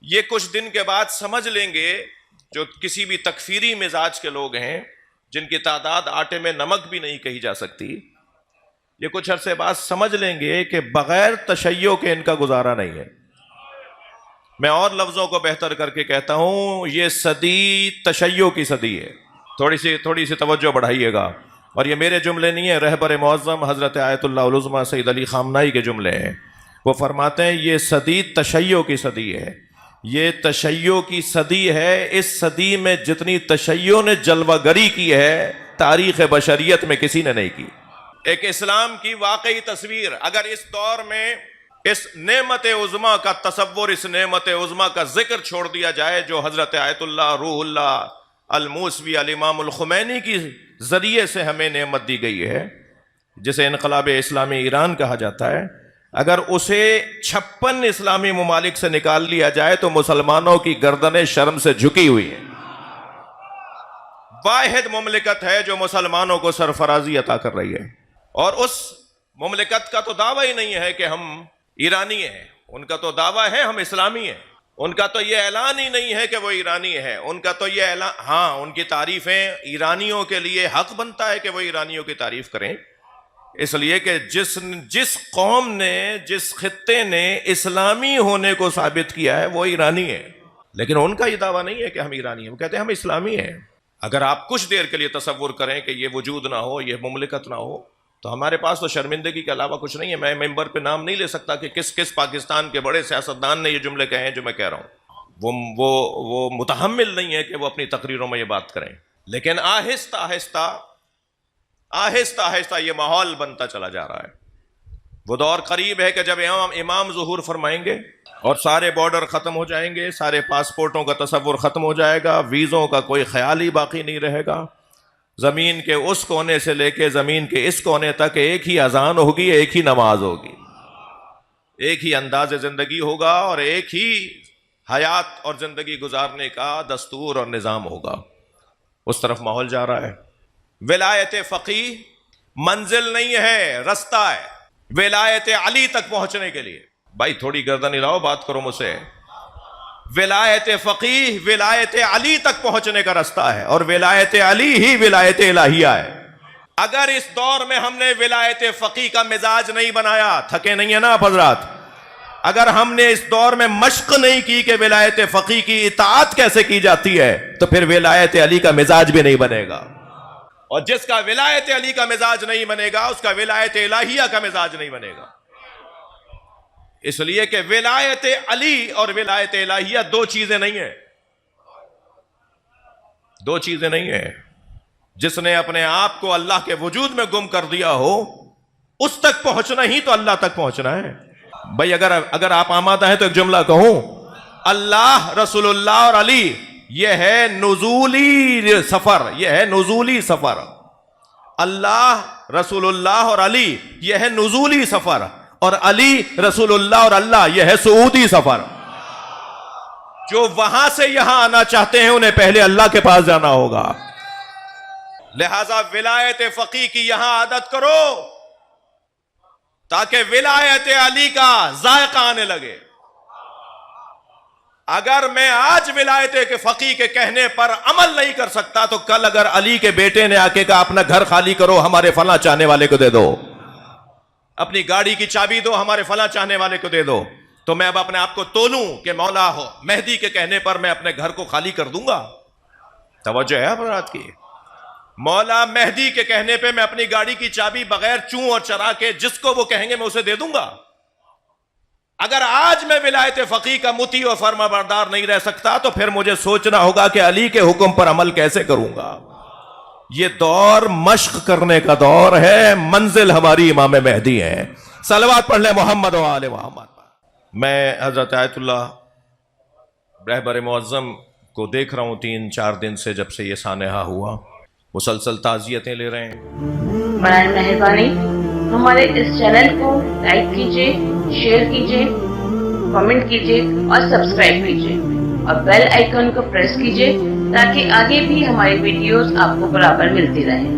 یہ کچھ دن کے بعد سمجھ لیں گے جو کسی بھی تکفیری مزاج کے لوگ ہیں جن کی تعداد آٹے میں نمک بھی نہیں کہی جا سکتی، یہ کچھ عرصے بعد سمجھ لیں گے کہ بغیر تشیع کے ان کا گزارا نہیں ہے۔ میں اور لفظوں کو بہتر کر کے کہتا ہوں، یہ صدی تشیع کی صدی ہے۔ تھوڑی سی توجہ بڑھائیے گا، اور یہ میرے جملے نہیں ہیں، رہبر معظم حضرت آیت اللہ العظمیٰ سید علی خامنائی کے جملے ہیں۔ وہ فرماتے ہیں یہ صدی تشیع کی صدی ہے، یہ تشیع کی صدی ہے۔ اس صدی میں جتنی تشیع نے جلوہ گری کی ہے تاریخ بشریت میں کسی نے نہیں کی۔ ایک اسلام کی واقعی تصویر اگر اس دور میں اس نعمت عظمیٰ کا تصور، اس نعمت عظمیٰ کا ذکر چھوڑ دیا جائے جو حضرت آیت اللہ روح اللہ الموسوی الامام الخمینی کی ذریعے سے ہمیں نعمت دی گئی ہے، جسے انقلاب اسلامی ایران کہا جاتا ہے، اگر اسے 56 اسلامی ممالک سے نکال لیا جائے تو مسلمانوں کی گردنیں شرم سے جھکی ہوئی ہیں۔ واحد مملکت ہے جو مسلمانوں کو سرفرازی عطا کر رہی ہے، اور اس مملکت کا تو دعویٰ ہی نہیں ہے کہ ہم ایرانی ہیں، ان کا تو دعویٰ ہے ہم اسلامی ہیں، ان کا تو یہ اعلان ہی نہیں ہے کہ وہ ایرانی ہے، ان کا تو یہ اعلان، ہاں ان کی تعریفیں ایرانیوں کے لیے حق بنتا ہے کہ وہ ایرانیوں کی تعریف کریں، اس لیے کہ جس قوم نے، جس خطے نے اسلامی ہونے کو ثابت کیا ہے وہ ایرانی ہے، لیکن ان کا یہ دعویٰ نہیں ہے کہ ہم ایرانی ہیں، وہ کہتے ہیں ہم اسلامی ہیں۔ اگر آپ کچھ دیر کے لیے تصور کریں کہ یہ وجود نہ ہو، یہ مملکت نہ ہو، تو ہمارے پاس تو شرمندگی کے علاوہ کچھ نہیں ہے۔ میں ممبر پہ نام نہیں لے سکتا کہ کس پاکستان کے بڑے سیاستدان نے یہ جملے کہے ہیں جو میں کہہ رہا ہوں، وہ متحمل نہیں ہے کہ وہ اپنی تقریروں میں یہ بات کریں، لیکن آہستہ آہستہ یہ ماحول بنتا چلا جا رہا ہے۔ وہ دور قریب ہے کہ جب امام ظہور فرمائیں گے اور سارے بارڈر ختم ہو جائیں گے، سارے پاسپورٹوں کا تصور ختم ہو جائے گا، ویزوں کا کوئی خیال ہی باقی نہیں رہے گا، زمین کے اس کونے سے لے کے زمین کے اس کونے تک ایک ہی اذان ہوگی، ایک ہی نماز ہوگی، ایک ہی انداز زندگی ہوگا، اور ایک ہی حیات اور زندگی گزارنے کا دستور اور نظام ہوگا۔ اس طرف ماحول جا رہا ہے۔ ولایت فقیہ منزل نہیں ہے، رستہ ہے ولایت علی تک پہنچنے کے لیے۔ بھائی تھوڑی گردن ہلاؤ، بات کرو مجھ سے۔ ولایت فقیہ ولایت علی تک پہنچنے کا رستہ ہے، اور ولایت علی ہی ولایت الہیہ ہے۔ اگر اس دور میں ہم نے ولایت فقیہ کا مزاج نہیں بنایا، تھکے نہیں ہیں نا آپ حضرات، اگر ہم نے اس دور میں مشق نہیں کی کہ ولایت فقیہ کی اطاعت کیسے کی جاتی ہے، تو پھر ولایت علی کا مزاج بھی نہیں بنے گا، اور جس کا ولایت علی کا مزاج نہیں بنے گا اس کا ولایت الہیہ کا مزاج نہیں بنے گا۔ اس لیے کہ ولایت علی اور ولایت الہیہ دو چیزیں نہیں ہیں، دو چیزیں نہیں ہیں۔ جس نے اپنے آپ کو اللہ کے وجود میں گم کر دیا ہو، اس تک پہنچنا ہی تو اللہ تک پہنچنا ہے۔ بھائی اگر آپ آمادہ ہیں تو ایک جملہ کہوں، اللہ، رسول اللہ اور علی، یہ ہے نزولی سفر، یہ ہے نزولی سفر۔ اللہ، رسول اللہ اور علی یہ ہے نزولی سفر، اور علی، رسول اللہ اور اللہ یہ ہے صعودی سفر۔ جو وہاں سے یہاں آنا چاہتے ہیں انہیں پہلے اللہ کے پاس جانا ہوگا۔ لہذا ولایت فقیہ کی یہاں عادت کرو تاکہ ولایت علی کا ذائقہ آنے لگے۔ اگر میں آج ولایت کے فقیہ کے کہنے پر عمل نہیں کر سکتا تو کل اگر علی کے بیٹے نے آ کے کہا اپنا گھر خالی کرو، ہمارے فلاں چاہنے والے کو دے دو، اپنی گاڑی کی چابی دو، ہمارے فلاں چاہنے والے کو دے دو، تو میں اب اپنے آپ کو تولوں کہ مولا ہو مہدی کے کہنے پر میں اپنے گھر کو خالی کر دوں گا؟ توجہ ہے حضرات کی؟ مولا مہدی کے کہنے پہ میں اپنی گاڑی کی چابی بغیر چوں اور چرا کے جس کو وہ کہیں گے میں اسے دے دوں گا؟ اگر آج میں ولایت فقیہ کا مطیع و فرما بردار نہیں رہ سکتا تو پھر مجھے سوچنا ہوگا کہ علی کے حکم پر عمل کیسے کروں گا۔ یہ دور مشق کرنے کا دور ہے، منزل ہماری امام مہدی ہے۔ صلوات پڑھ لیں محمد و آل محمد۔ میں حضرت آیت اللہ رہبر معظم کو دیکھ رہا ہوں 3-4 دن سے، جب سے یہ سانحہ ہوا، مسلسل تعزیتیں لے رہے ہیں۔ برائے مہربانی ہمارے اس چینل کو لائک کیجیے، شیئر کیجیے، کمنٹ کیجیے اور سبسکرائب کیجیے، اور بیل آئیکن کو پریس کیجیے تاکہ آگے بھی ہماری ویڈیوز آپ کو برابر ملتی رہیں۔